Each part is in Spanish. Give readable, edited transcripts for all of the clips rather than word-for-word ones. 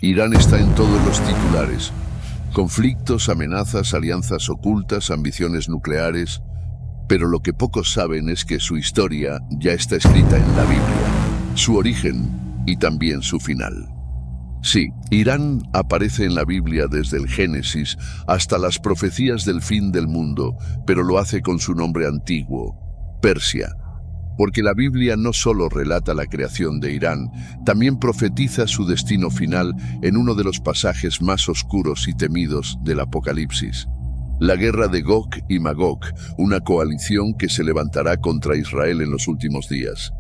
Irán está en todos los titulares. Conflictos, amenazas, alianzas ocultas, ambiciones nucleares. Pero lo que pocos saben es que su historia ya está escrita en la Biblia, su origen y también su final. Sí, Irán aparece en la Biblia desde el Génesis hasta las profecías del fin del mundo, pero lo hace con su nombre antiguo, Persia. Porque la Biblia no solo relata la creación de Irán, también profetiza su destino final en uno de los pasajes más oscuros y temidos del Apocalipsis. La guerra de Gog y Magog, una coalición que se levantará contra Israel en los últimos días.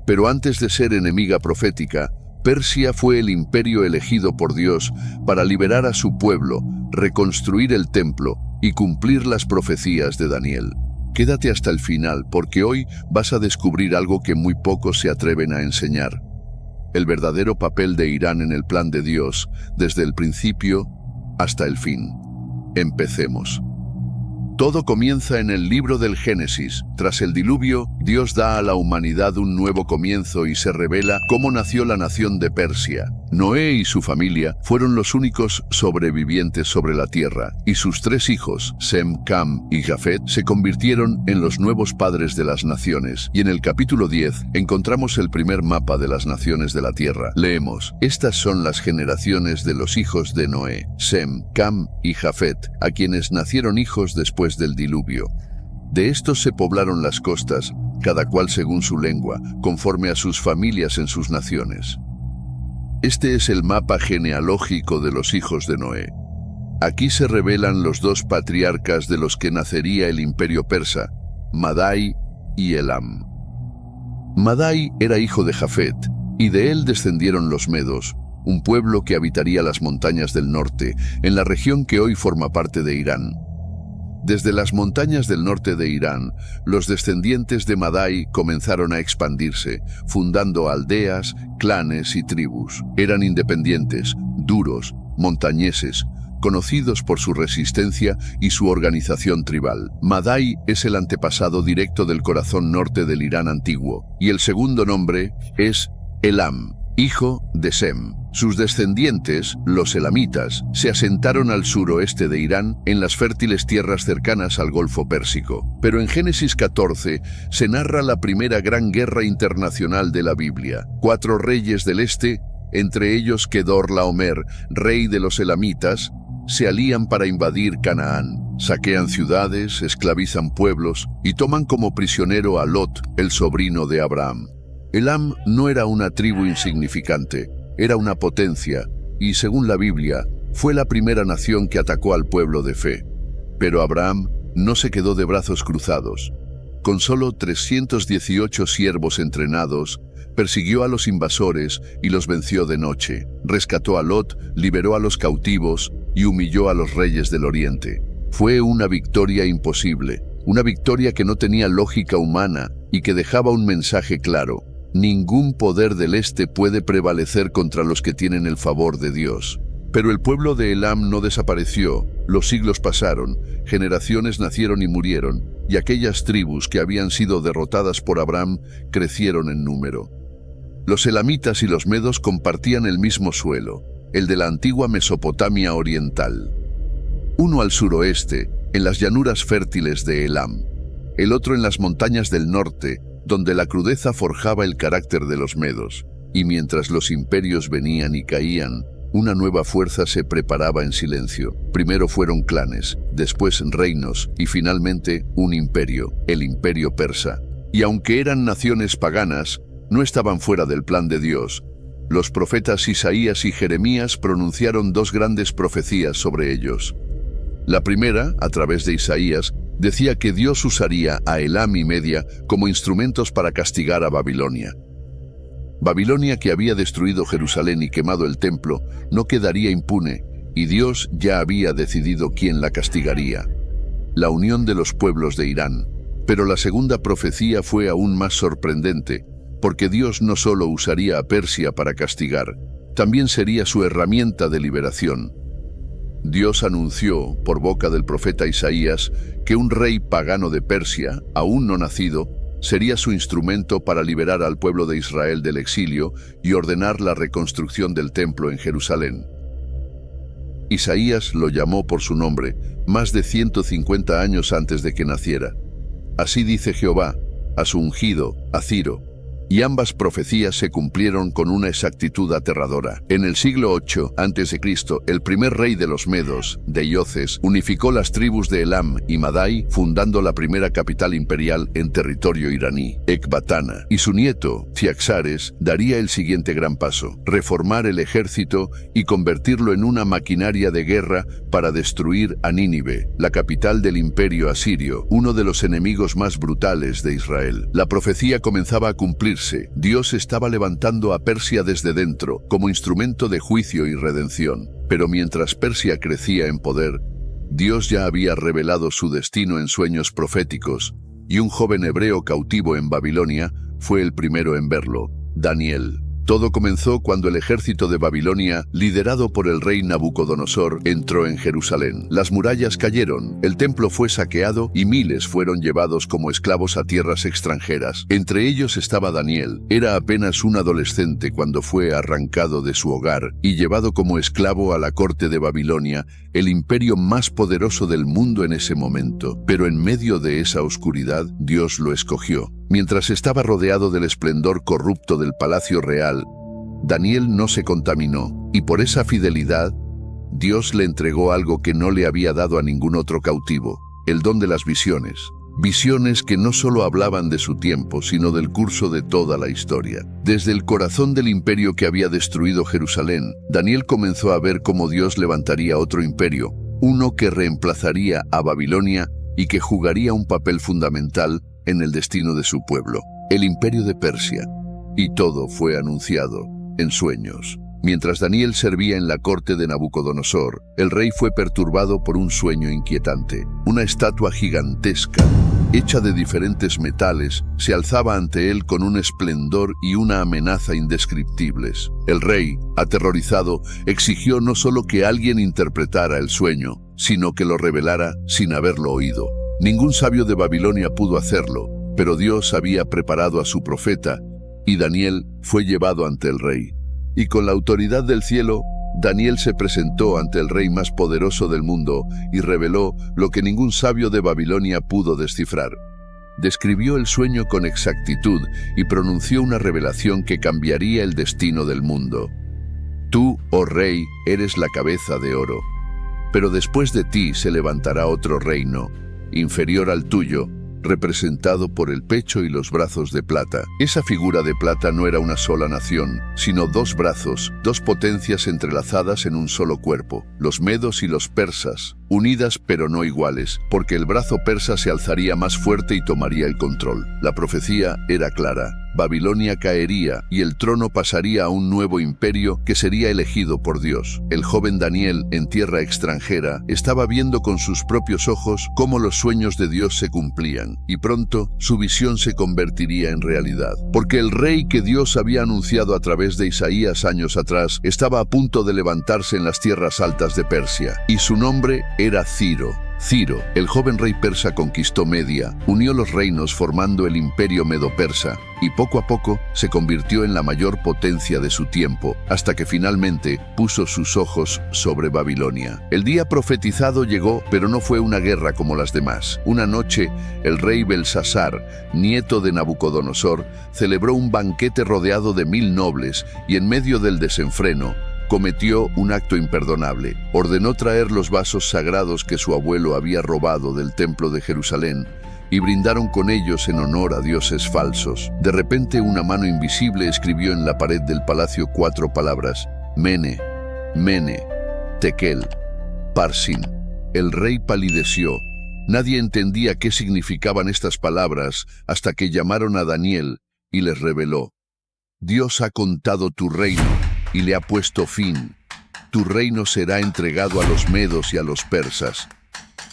Pero antes de ser enemiga profética, Persia fue el imperio elegido por Dios para liberar a su pueblo, reconstruir el templo y cumplir las profecías de Daniel. Quédate hasta el final porque hoy vas a descubrir algo que muy pocos se atreven a enseñar. El verdadero papel de Irán en el plan de Dios, desde el principio hasta el fin. Empecemos. Todo comienza en el libro del Génesis. Tras el diluvio, Dios da a la humanidad un nuevo comienzo y se revela cómo nació la nación de Persia. Noé y su familia fueron los únicos sobrevivientes sobre la tierra, y sus 3 hijos, Sem, Cam y Jafet, se convirtieron en los nuevos padres de las naciones. Y en el capítulo 10 encontramos el primer mapa de las naciones de la tierra. Leemos: estas son las generaciones de los hijos de Noé, Sem, Cam y Jafet, a quienes nacieron hijos después del diluvio. De estos se poblaron las costas, cada cual según su lengua, conforme a sus familias en sus naciones. Este es el mapa genealógico de los hijos de Noé. Aquí se revelan los 2 patriarcas de los que nacería el imperio persa, Madai y Elam. Madai era hijo de Jafet, y de él descendieron los medos, un pueblo que habitaría las montañas del norte, en la región que hoy forma parte de Irán. Desde las montañas del norte de Irán, los descendientes de Madai comenzaron a expandirse, fundando aldeas, clanes y tribus. Eran independientes, duros, montañeses, conocidos por su resistencia y su organización tribal. Madai es el antepasado directo del corazón norte del Irán antiguo, y el segundo nombre es Elam, hijo de Sem. Sus descendientes, los elamitas, se asentaron al suroeste de Irán, en las fértiles tierras cercanas al Golfo Pérsico. Pero en Génesis 14 se narra la primera gran guerra internacional de la Biblia. 4 reyes del este, entre ellos Kedorlaomer, rey de los elamitas, se alían para invadir Canaán. Saquean ciudades, esclavizan pueblos y toman como prisionero a Lot, el sobrino de Abraham. Elam no era una tribu insignificante, era una potencia, y según la Biblia, fue la primera nación que atacó al pueblo de fe. Pero Abraham no se quedó de brazos cruzados. Con solo 318 siervos entrenados, persiguió a los invasores y los venció de noche. Rescató a Lot, liberó a los cautivos y humilló a los reyes del oriente. Fue una victoria imposible, una victoria que no tenía lógica humana y que dejaba un mensaje claro. Ningún poder del este puede prevalecer contra los que tienen el favor de Dios. Pero el pueblo de Elam no desapareció, los siglos pasaron, generaciones nacieron y murieron, y aquellas tribus que habían sido derrotadas por Abraham crecieron en número. Los elamitas y los medos compartían el mismo suelo, el de la antigua Mesopotamia oriental. Uno al suroeste, en las llanuras fértiles de Elam, el otro en las montañas del norte, donde la crudeza forjaba el carácter de los medos, y mientras los imperios venían y caían, una nueva fuerza se preparaba en silencio. Primero fueron clanes, después reinos, y finalmente un imperio, el imperio persa. Y aunque eran naciones paganas, no estaban fuera del plan de Dios. Los profetas Isaías y Jeremías pronunciaron 2 grandes profecías sobre ellos. La primera, a través de Isaías, decía que Dios usaría a Elam y Media como instrumentos para castigar a Babilonia. Babilonia, que había destruido Jerusalén y quemado el templo, no quedaría impune, y Dios ya había decidido quién la castigaría: la unión de los pueblos de Irán. Pero la segunda profecía fue aún más sorprendente, porque Dios no solo usaría a Persia para castigar, también sería su herramienta de liberación. Dios anunció, por boca del profeta Isaías, que un rey pagano de Persia, aún no nacido, sería su instrumento para liberar al pueblo de Israel del exilio y ordenar la reconstrucción del templo en Jerusalén. Isaías lo llamó por su nombre, más de 150 años antes de que naciera. Así dice Jehová, a su ungido, a Ciro. Y ambas profecías se cumplieron con una exactitud aterradora. En el siglo VIII a.C., el primer rey de los medos, Deioces, unificó las tribus de Elam y Madai, fundando la primera capital imperial en territorio iraní, Ecbatana. Y su nieto, Ciaxares, daría el siguiente gran paso: reformar el ejército y convertirlo en una maquinaria de guerra para destruir a Nínive, la capital del imperio asirio, uno de los enemigos más brutales de Israel. La profecía comenzaba a cumplirse. Dios estaba levantando a Persia desde dentro, como instrumento de juicio y redención. Pero mientras Persia crecía en poder, Dios ya había revelado su destino en sueños proféticos, y un joven hebreo cautivo en Babilonia fue el primero en verlo, Daniel. Todo comenzó cuando el ejército de Babilonia, liderado por el rey Nabucodonosor, entró en Jerusalén. Las murallas cayeron, el templo fue saqueado y miles fueron llevados como esclavos a tierras extranjeras. Entre ellos estaba Daniel. Era apenas un adolescente cuando fue arrancado de su hogar y llevado como esclavo a la corte de Babilonia, el imperio más poderoso del mundo en ese momento. Pero en medio de esa oscuridad, Dios lo escogió. Mientras estaba rodeado del esplendor corrupto del palacio real, Daniel no se contaminó, y por esa fidelidad, Dios le entregó algo que no le había dado a ningún otro cautivo: el don de las visiones. Visiones que no solo hablaban de su tiempo, sino del curso de toda la historia. Desde el corazón del imperio que había destruido Jerusalén, Daniel comenzó a ver cómo Dios levantaría otro imperio, uno que reemplazaría a Babilonia y que jugaría un papel fundamental en el destino de su pueblo, el imperio de Persia. Y todo fue anunciado en sueños. Mientras Daniel servía en la corte de Nabucodonosor, el rey fue perturbado por un sueño inquietante. Una estatua gigantesca, hecha de diferentes metales, se alzaba ante él con un esplendor y una amenaza indescriptibles. El rey, aterrorizado, exigió no solo que alguien interpretara el sueño, sino que lo revelara sin haberlo oído. Ningún sabio de Babilonia pudo hacerlo, pero Dios había preparado a su profeta, y Daniel fue llevado ante el rey. Y con la autoridad del cielo, Daniel se presentó ante el rey más poderoso del mundo y reveló lo que ningún sabio de Babilonia pudo descifrar. Describió el sueño con exactitud y pronunció una revelación que cambiaría el destino del mundo. Tú, oh rey, eres la cabeza de oro, pero después de ti se levantará otro reino, inferior al tuyo, representado por el pecho y los brazos de plata. Esa figura de plata no era una sola nación, sino dos brazos, dos potencias entrelazadas en un solo cuerpo, los medos y los persas, unidas pero no iguales, porque el brazo persa se alzaría más fuerte y tomaría el control. La profecía era clara: Babilonia caería y el trono pasaría a un nuevo imperio que sería elegido por Dios. El joven Daniel, en tierra extranjera, estaba viendo con sus propios ojos cómo los sueños de Dios se cumplían, y pronto su visión se convertiría en realidad. Porque el rey que Dios había anunciado a través de Isaías años atrás estaba a punto de levantarse en las tierras altas de Persia, y su nombre era Ciro. Ciro, el joven rey persa, conquistó Media, unió los reinos formando el imperio medo-persa, y poco a poco se convirtió en la mayor potencia de su tiempo, hasta que finalmente puso sus ojos sobre Babilonia. El día profetizado llegó, pero no fue una guerra como las demás. Una noche, el rey Belsasar, nieto de Nabucodonosor, celebró un banquete rodeado de 1000 nobles, y en medio del desenfreno, cometió un acto imperdonable. Ordenó traer los vasos sagrados que su abuelo había robado del templo de Jerusalén y brindaron con ellos en honor a dioses falsos. De repente, una mano invisible escribió en la pared del palacio 4 palabras: Mene, Mene, Tekel, Parsin. El rey palideció. Nadie entendía qué significaban estas palabras hasta que llamaron a Daniel y les reveló: Dios ha contado tu reino y le ha puesto fin. Tu reino será entregado a los medos y a los persas.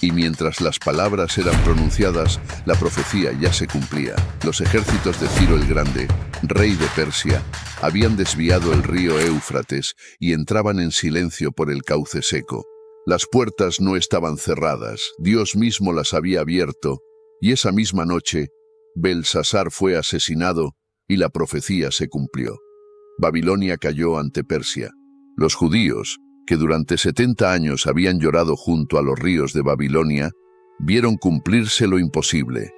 Y mientras las palabras eran pronunciadas, la profecía ya se cumplía. Los ejércitos de Ciro el Grande, rey de Persia, habían desviado el río Éufrates y entraban en silencio por el cauce seco. Las puertas no estaban cerradas, Dios mismo las había abierto, y esa misma noche, Belsasar fue asesinado y la profecía se cumplió. Babilonia cayó ante Persia. Los judíos, que durante 70 años habían llorado junto a los ríos de Babilonia, vieron cumplirse lo imposible.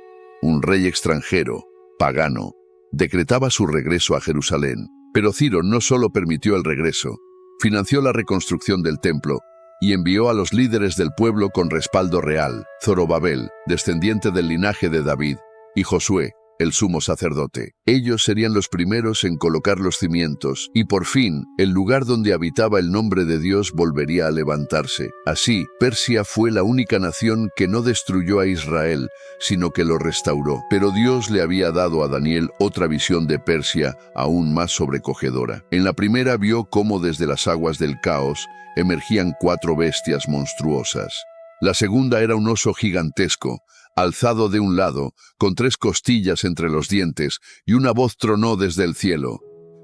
Un rey extranjero, pagano, decretaba su regreso a Jerusalén. Pero Ciro no solo permitió el regreso, financió la reconstrucción del templo y envió a los líderes del pueblo con respaldo real: Zorobabel, descendiente del linaje de David, y Josué, el sumo sacerdote. Ellos serían los primeros en colocar los cimientos, y por fin, el lugar donde habitaba el nombre de Dios volvería a levantarse. Así, Persia fue la única nación que no destruyó a Israel, sino que lo restauró. Pero Dios le había dado a Daniel otra visión de Persia aún más sobrecogedora. En la primera vio cómo desde las aguas del caos emergían 4 bestias monstruosas. La segunda era un oso gigantesco, alzado de un lado, con 3 costillas entre los dientes, y una voz tronó desde el cielo: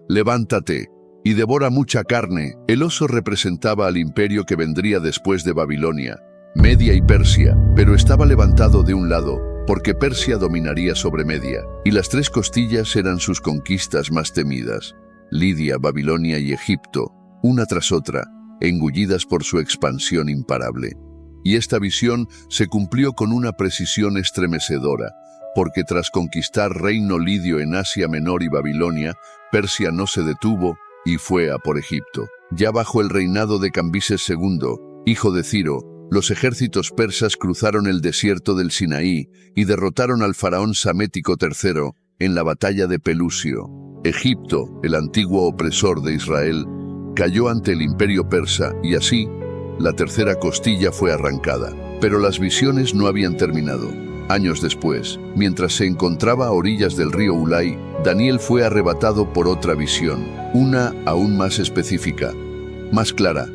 «Levántate y devora mucha carne». El oso representaba al imperio que vendría después de Babilonia, Media y Persia, pero estaba levantado de un lado, porque Persia dominaría sobre Media, y las 3 costillas eran sus conquistas más temidas: Lidia, Babilonia y Egipto, una tras otra, engullidas por su expansión imparable. Y esta visión se cumplió con una precisión estremecedora, porque tras conquistar reino lidio en Asia Menor y Babilonia, Persia no se detuvo y fue a por Egipto. Ya bajo el reinado de Cambises II, hijo de Ciro, los ejércitos persas cruzaron el desierto del Sinaí y derrotaron al faraón Psamético III en la batalla de Pelusio. Egipto, el antiguo opresor de Israel, cayó ante el imperio persa y así, la tercera costilla fue arrancada. Pero las visiones no habían terminado. Años después, mientras se encontraba a orillas del río Ulai, Daniel fue arrebatado por otra visión, una aún más específica, más clara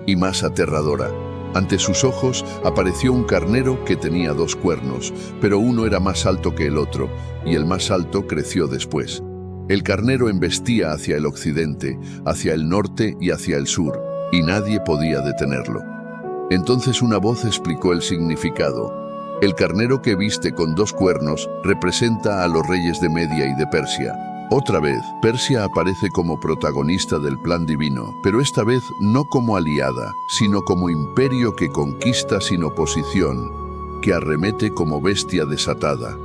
y más aterradora. Ante sus ojos apareció un carnero que tenía 2 cuernos, pero uno era más alto que el otro, y el más alto creció después. El carnero embestía hacia el occidente, hacia el norte y hacia el sur, y nadie podía detenerlo. Entonces una voz explicó el significado. El carnero que viste con 2 cuernos representa a los reyes de Media y de Persia. Otra vez, Persia aparece como protagonista del plan divino, pero esta vez no como aliada, sino como imperio que conquista sin oposición, que arremete como bestia desatada.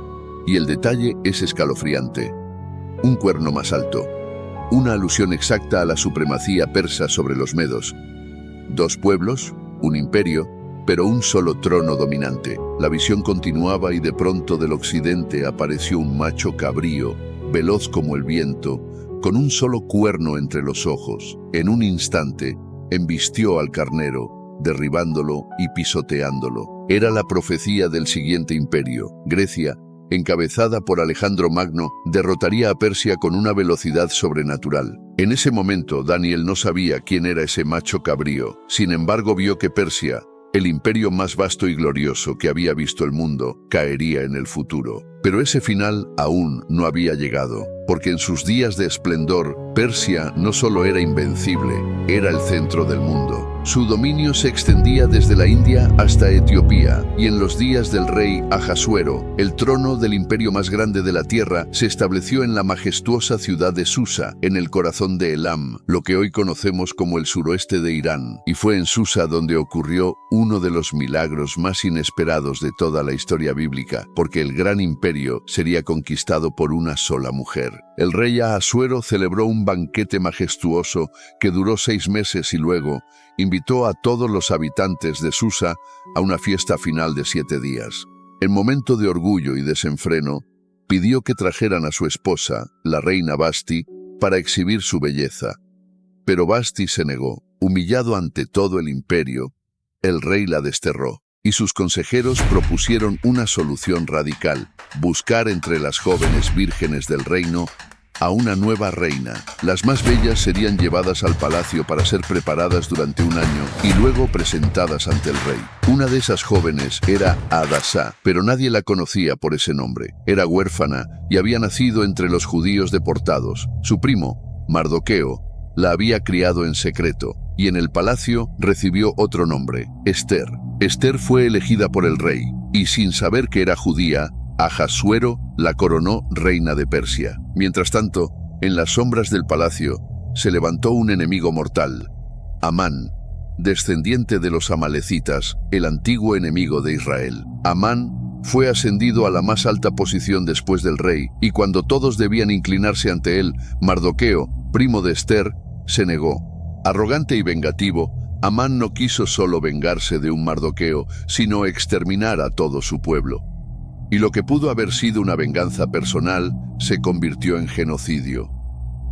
Y el detalle es escalofriante. Un cuerno más alto. Una alusión exacta a la supremacía persa sobre los medos. 2 pueblos, un imperio, pero un solo trono dominante. La visión continuaba y de pronto del occidente apareció un macho cabrío, veloz como el viento, con un solo cuerno entre los ojos. En un instante, embistió al carnero, derribándolo y pisoteándolo. Era la profecía del siguiente imperio. Grecia, encabezada por Alejandro Magno, derrotaría a Persia con una velocidad sobrenatural. En ese momento, Daniel no sabía quién era ese macho cabrío. Sin embargo, vio que Persia, el imperio más vasto y glorioso que había visto el mundo, caería en el futuro. Pero ese final aún no había llegado, porque en sus días de esplendor, Persia no solo era invencible, era el centro del mundo. Su dominio se extendía desde la India hasta Etiopía, y en los días del rey Ahasuero, el trono del imperio más grande de la tierra se estableció en la majestuosa ciudad de Susa, en el corazón de Elam, lo que hoy conocemos como el suroeste de Irán. Y fue en Susa donde ocurrió uno de los milagros más inesperados de toda la historia bíblica, porque el gran imperio sería conquistado por una sola mujer. El rey Ahasuero celebró un banquete majestuoso que duró 6 meses y luego invitó a todos los habitantes de Susa a una fiesta final de 7 días. En momento de orgullo y desenfreno, pidió que trajeran a su esposa, la reina Vasti, para exhibir su belleza. Pero Vasti se negó. Humillado ante todo el imperio, el rey la desterró, y sus consejeros propusieron una solución radical: buscar entre las jóvenes vírgenes del reino a una nueva reina. Las más bellas serían llevadas al palacio para ser preparadas durante un año y luego presentadas ante el rey. Una de esas jóvenes era Hadasá, pero nadie la conocía por ese nombre. Era huérfana y había nacido entre los judíos deportados. Su primo, Mardoqueo, la había criado en secreto y en el palacio recibió otro nombre, Ester. Ester fue elegida por el rey y, sin saber que era judía, Ahasuero la coronó reina de Persia. Mientras tanto, en las sombras del palacio, se levantó un enemigo mortal, Amán, descendiente de los amalecitas, el antiguo enemigo de Israel. Amán fue ascendido a la más alta posición después del rey, y cuando todos debían inclinarse ante él, Mardoqueo, primo de Esther, se negó. Arrogante y vengativo, Amán no quiso solo vengarse de un Mardoqueo, sino exterminar a todo su pueblo. Y lo que pudo haber sido una venganza personal, se convirtió en genocidio.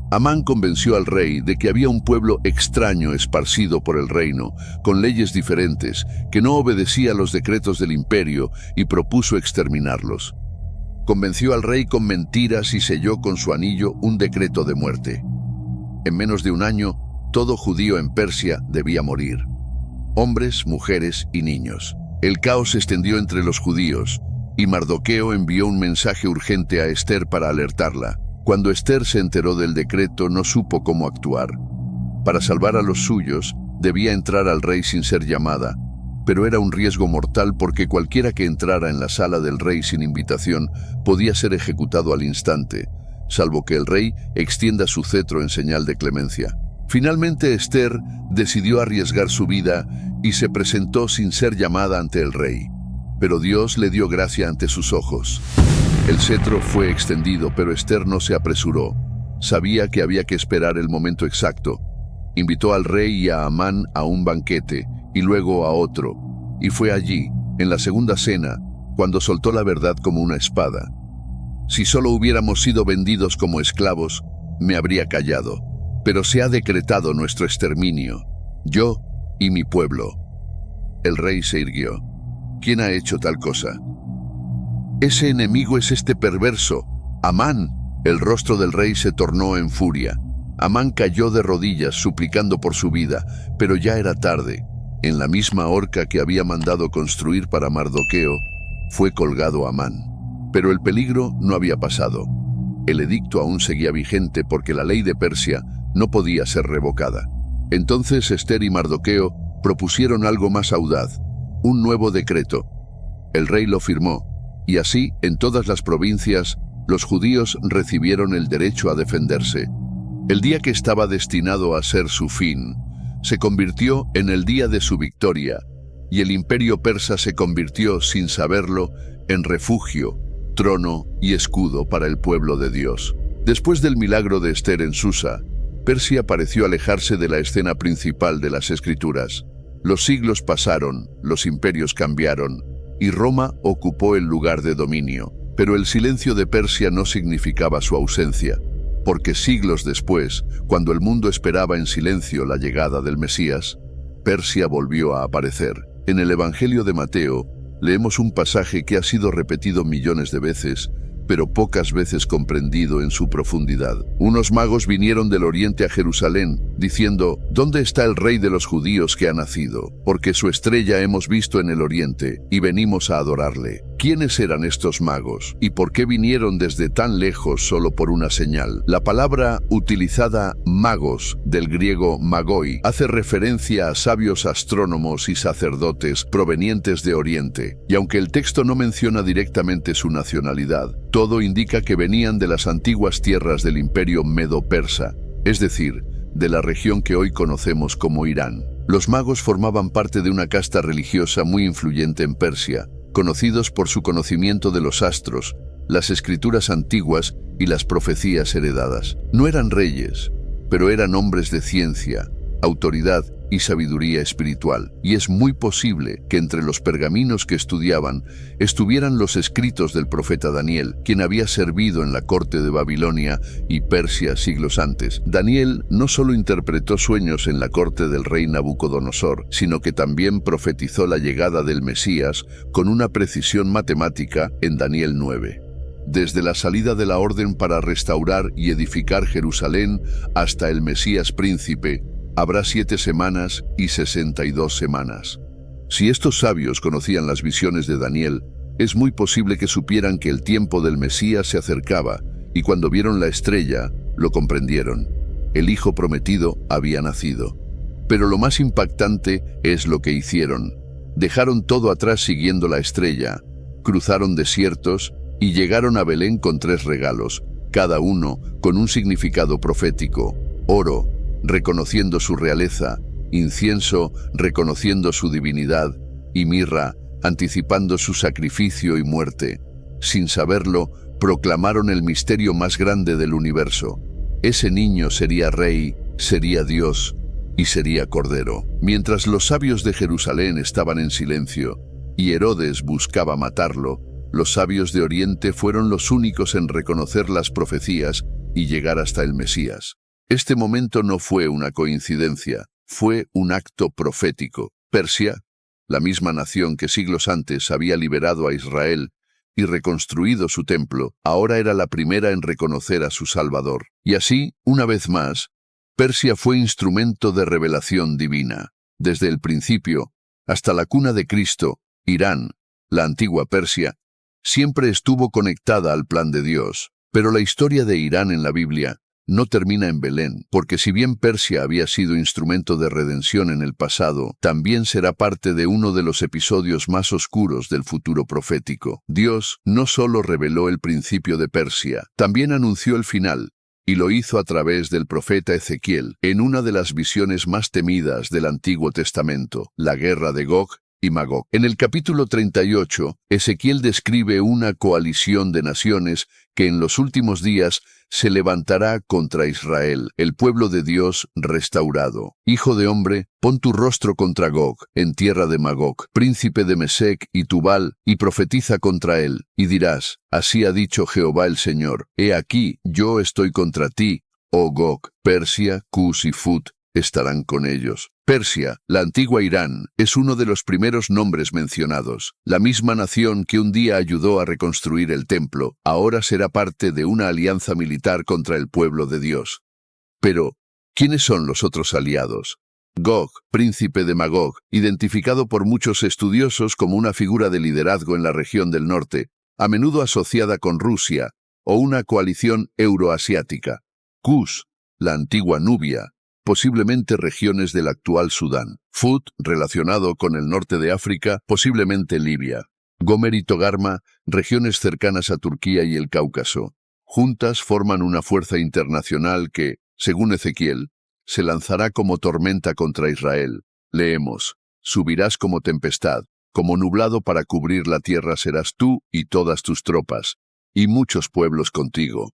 Amán convenció al rey de que había un pueblo extraño esparcido por el reino, con leyes diferentes, que no obedecía a los decretos del imperio y propuso exterminarlos. Convenció al rey con mentiras y selló con su anillo un decreto de muerte. En menos de un año, todo judío en Persia debía morir. Hombres, mujeres y niños. El caos se extendió entre los judíos, y Mardoqueo envió un mensaje urgente a Esther para alertarla. Cuando Esther se enteró del decreto, no supo cómo actuar. Para salvar a los suyos, debía entrar al rey sin ser llamada, pero era un riesgo mortal porque cualquiera que entrara en la sala del rey sin invitación podía ser ejecutado al instante, salvo que el rey extienda su cetro en señal de clemencia. Finalmente Esther decidió arriesgar su vida y se presentó sin ser llamada ante el rey. Pero Dios le dio gracia ante sus ojos. El cetro fue extendido, pero Esther no se apresuró. Sabía que había que esperar el momento exacto. Invitó al rey y a Amán a un banquete, y luego a otro. Y fue allí, en la segunda cena, cuando soltó la verdad como una espada. Si solo hubiéramos sido vendidos como esclavos, me habría callado. Pero se ha decretado nuestro exterminio, yo y mi pueblo. El rey se irguió. ¿Quién ha hecho tal cosa? Ese enemigo es este perverso, Amán. El rostro del rey se tornó en furia. Amán cayó de rodillas suplicando por su vida, pero ya era tarde. En la misma horca que había mandado construir para Mardoqueo, fue colgado Amán. Pero el peligro no había pasado. El edicto aún seguía vigente porque la ley de Persia no podía ser revocada. Entonces Esther y Mardoqueo propusieron algo más audaz, un nuevo decreto. El rey lo firmó, y así, en todas las provincias, los judíos recibieron el derecho a defenderse. El día que estaba destinado a ser su fin, se convirtió en el día de su victoria, y el imperio persa se convirtió, sin saberlo, en refugio, trono y escudo para el pueblo de Dios. Después del milagro de Esther en Susa, Persia pareció alejarse de la escena principal de las Escrituras. Los siglos pasaron, los imperios cambiaron, y Roma ocupó el lugar de dominio. Pero el silencio de Persia no significaba su ausencia, porque siglos después, cuando el mundo esperaba en silencio la llegada del Mesías, Persia volvió a aparecer. En el Evangelio de Mateo, leemos un pasaje que ha sido repetido millones de veces, pero pocas veces comprendido en su profundidad. Unos magos vinieron del oriente a Jerusalén, diciendo: ¿Dónde está el rey de los judíos que ha nacido? Porque su estrella hemos visto en el oriente, y venimos a adorarle. ¿Quiénes eran estos magos? ¿Y por qué vinieron desde tan lejos solo por una señal? La palabra utilizada magos, del griego magoi, hace referencia a sabios astrónomos y sacerdotes provenientes de Oriente. Y aunque el texto no menciona directamente su nacionalidad, todo indica que venían de las antiguas tierras del imperio medo-persa, es decir, de la región que hoy conocemos como Irán. Los magos formaban parte de una casta religiosa muy influyente en Persia, conocidos por su conocimiento de los astros, las escrituras antiguas y las profecías heredadas. No eran reyes, pero eran hombres de ciencia, autoridad y sabiduría espiritual, y es muy posible que entre los pergaminos que estudiaban estuvieran los escritos del profeta Daniel, quien había servido en la corte de Babilonia y Persia siglos antes. Daniel no solo interpretó sueños en la corte del rey Nabucodonosor, sino que también profetizó la llegada del Mesías con una precisión matemática en Daniel 9. Desde la salida de la orden para restaurar y edificar Jerusalén hasta el Mesías príncipe, habrá 7 semanas y 62 semanas. Si estos sabios conocían las visiones de Daniel, es muy posible que supieran que el tiempo del Mesías se acercaba, y cuando vieron la estrella, lo comprendieron. El Hijo prometido había nacido. Pero lo más impactante es lo que hicieron. Dejaron todo atrás siguiendo la estrella, cruzaron desiertos y llegaron a Belén con 3 regalos, cada uno con un significado profético: oro, reconociendo su realeza; incienso reconociendo su divinidad y mirra anticipando su sacrificio y muerte. Sin saberlo, proclamaron el misterio más grande del universo. Ese niño sería rey, sería Dios y sería Cordero. Mientras los sabios de Jerusalén estaban en silencio y Herodes buscaba matarlo, los sabios de Oriente fueron los únicos en reconocer las profecías y llegar hasta el Mesías. Este momento no fue una coincidencia, fue un acto profético. Persia, la misma nación que siglos antes había liberado a Israel y reconstruido su templo, ahora era la primera en reconocer a su Salvador. Y así, una vez más, Persia fue instrumento de revelación divina. Desde el principio, hasta la cuna de Cristo, Irán, la antigua Persia, siempre estuvo conectada al plan de Dios. Pero la historia de Irán en la Biblia no termina en Belén, porque si bien Persia había sido instrumento de redención en el pasado, también será parte de uno de los episodios más oscuros del futuro profético. Dios no solo reveló el principio de Persia, también anunció el final, y lo hizo a través del profeta Ezequiel, en una de las visiones más temidas del Antiguo Testamento, la guerra de Gog y Magog. En el capítulo 38, Ezequiel describe una coalición de naciones que en los últimos días se levantará contra Israel, el pueblo de Dios restaurado. Hijo de hombre, pon tu rostro contra Gog, en tierra de Magog, príncipe de Mesec y Tubal, y profetiza contra él, y dirás, así ha dicho Jehová el Señor, he aquí, yo estoy contra ti, oh Gog, Persia, Cus y Fut, estarán con ellos. Persia, la antigua Irán, es uno de los primeros nombres mencionados. La misma nación que un día ayudó a reconstruir el templo, ahora será parte de una alianza militar contra el pueblo de Dios. Pero, ¿quiénes son los otros aliados? Gog, príncipe de Magog, identificado por muchos estudiosos como una figura de liderazgo en la región del norte, a menudo asociada con Rusia, o una coalición euroasiática. Cus, la antigua Nubia, posiblemente regiones del actual Sudán. Fut, relacionado con el norte de África, posiblemente Libia. Gomer y Togarma, regiones cercanas a Turquía y el Cáucaso. Juntas forman una fuerza internacional que, según Ezequiel, se lanzará como tormenta contra Israel. Leemos, subirás como tempestad, como nublado para cubrir la tierra serás tú y todas tus tropas, y muchos pueblos contigo.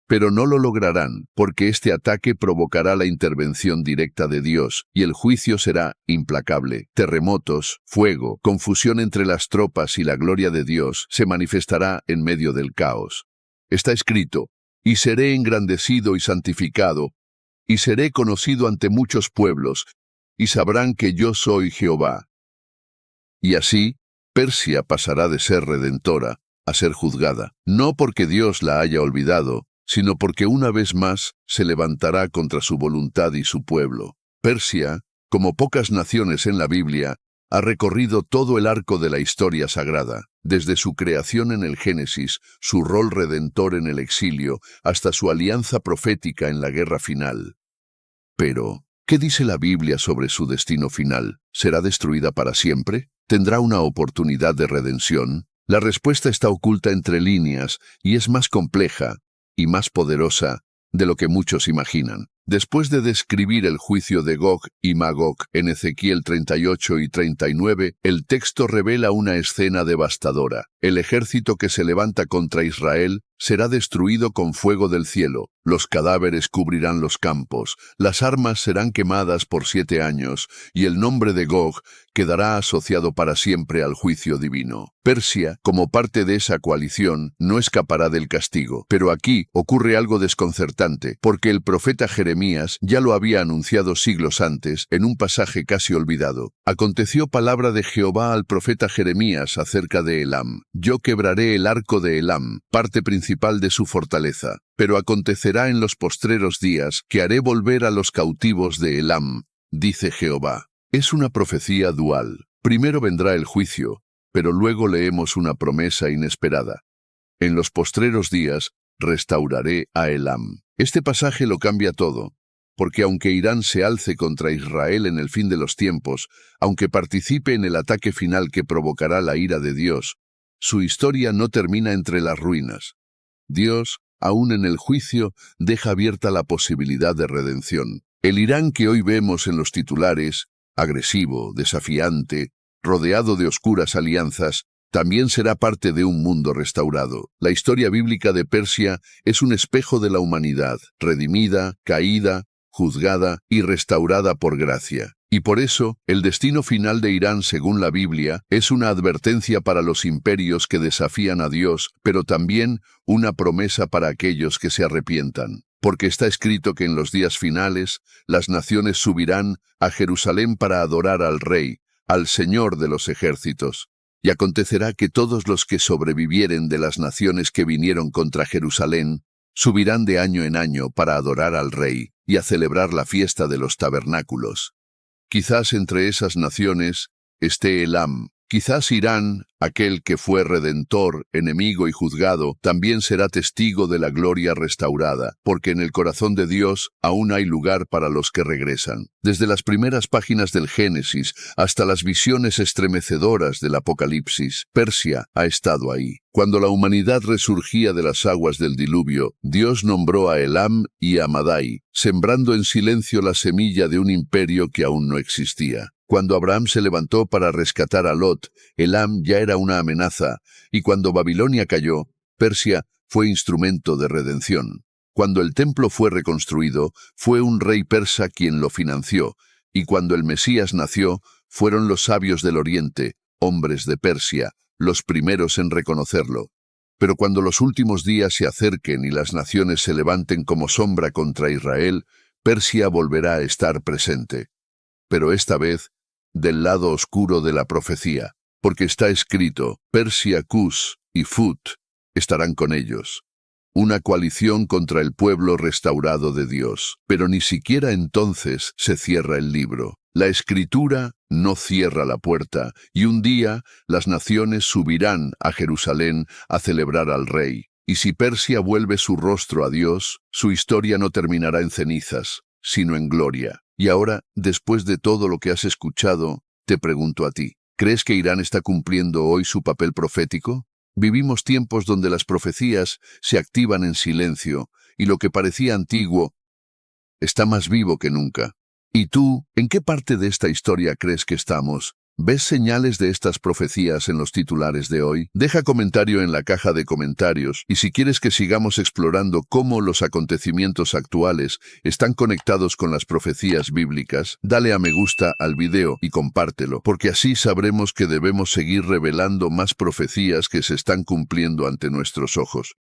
Pero no lo lograrán, porque este ataque provocará la intervención directa de Dios, y el juicio será implacable. Terremotos, fuego, confusión entre las tropas y la gloria de Dios se manifestará en medio del caos. Está escrito, y seré engrandecido y santificado, y seré conocido ante muchos pueblos, y sabrán que yo soy Jehová. Y así, Persia pasará de ser redentora a ser juzgada, no porque Dios la haya olvidado, sino porque una vez más se levantará contra su voluntad y su pueblo. Persia, como pocas naciones en la Biblia, ha recorrido todo el arco de la historia sagrada, desde su creación en el Génesis, su rol redentor en el exilio, hasta su alianza profética en la guerra final. Pero, ¿qué dice la Biblia sobre su destino final? ¿Será destruida para siempre? ¿Tendrá una oportunidad de redención? La respuesta está oculta entre líneas y es más compleja y más poderosa de lo que muchos imaginan. Después de describir el juicio de Gog y Magog en Ezequiel 38 y 39, el texto revela una escena devastadora. El ejército que se levanta contra Israel será destruido con fuego del cielo. Los cadáveres cubrirán los campos, las armas serán quemadas por 7 años, y el nombre de Gog quedará asociado para siempre al juicio divino. Persia, como parte de esa coalición, no escapará del castigo. Pero aquí ocurre algo desconcertante, porque el profeta Jeremías ya lo había anunciado siglos antes, en un pasaje casi olvidado. Aconteció palabra de Jehová al profeta Jeremías acerca de Elam. Yo quebraré el arco de Elam, parte principal de su fortaleza. Pero acontecerá en los postreros días que haré volver a los cautivos de Elam, dice Jehová. Es una profecía dual. Primero vendrá el juicio, pero luego leemos una promesa inesperada. En los postreros días restauraré a Elam. Este pasaje lo cambia todo, porque aunque Irán se alce contra Israel en el fin de los tiempos, aunque participe en el ataque final que provocará la ira de Dios, su historia no termina entre las ruinas. Dios, aún en el juicio, deja abierta la posibilidad de redención. El Irán que hoy vemos en los titulares, agresivo, desafiante, rodeado de oscuras alianzas, también será parte de un mundo restaurado. La historia bíblica de Persia es un espejo de la humanidad, redimida, caída, juzgada y restaurada por gracia. Y por eso, el destino final de Irán, según la Biblia, es una advertencia para los imperios que desafían a Dios, pero también una promesa para aquellos que se arrepientan. Porque está escrito que en los días finales, las naciones subirán a Jerusalén para adorar al Rey, al Señor de los ejércitos. Y acontecerá que todos los que sobrevivieren de las naciones que vinieron contra Jerusalén, subirán de año en año para adorar al Rey y a celebrar la fiesta de los tabernáculos. Quizás entre esas naciones esté Elam. Quizás Irán, aquel que fue redentor, enemigo y juzgado, también será testigo de la gloria restaurada, porque en el corazón de Dios aún hay lugar para los que regresan. Desde las primeras páginas del Génesis hasta las visiones estremecedoras del Apocalipsis, Persia ha estado ahí. Cuando la humanidad resurgía de las aguas del diluvio, Dios nombró a Elam y a Madai, sembrando en silencio la semilla de un imperio que aún no existía. Cuando Abraham se levantó para rescatar a Lot, Elam ya era una amenaza, y cuando Babilonia cayó, Persia fue instrumento de redención. Cuando el templo fue reconstruido, fue un rey persa quien lo financió, y cuando el Mesías nació, fueron los sabios del Oriente, hombres de Persia, los primeros en reconocerlo. Pero cuando los últimos días se acerquen y las naciones se levanten como sombra contra Israel, Persia volverá a estar presente. Pero esta vez, del lado oscuro de la profecía, porque está escrito, Persia, Cus y Fut estarán con ellos. Una coalición contra el pueblo restaurado de Dios. Pero ni siquiera entonces se cierra el libro. La Escritura no cierra la puerta, y un día las naciones subirán a Jerusalén a celebrar al Rey. Y si Persia vuelve su rostro a Dios, su historia no terminará en cenizas, sino en gloria. Y ahora, después de todo lo que has escuchado, te pregunto a ti, ¿crees que Irán está cumpliendo hoy su papel profético? Vivimos tiempos donde las profecías se activan en silencio, y lo que parecía antiguo está más vivo que nunca. ¿Y tú, en qué parte de esta historia crees que estamos? ¿Ves señales de estas profecías en los titulares de hoy? Deja comentario en la caja de comentarios, y si quieres que sigamos explorando cómo los acontecimientos actuales están conectados con las profecías bíblicas, dale a me gusta al video y compártelo, porque así sabremos que debemos seguir revelando más profecías que se están cumpliendo ante nuestros ojos.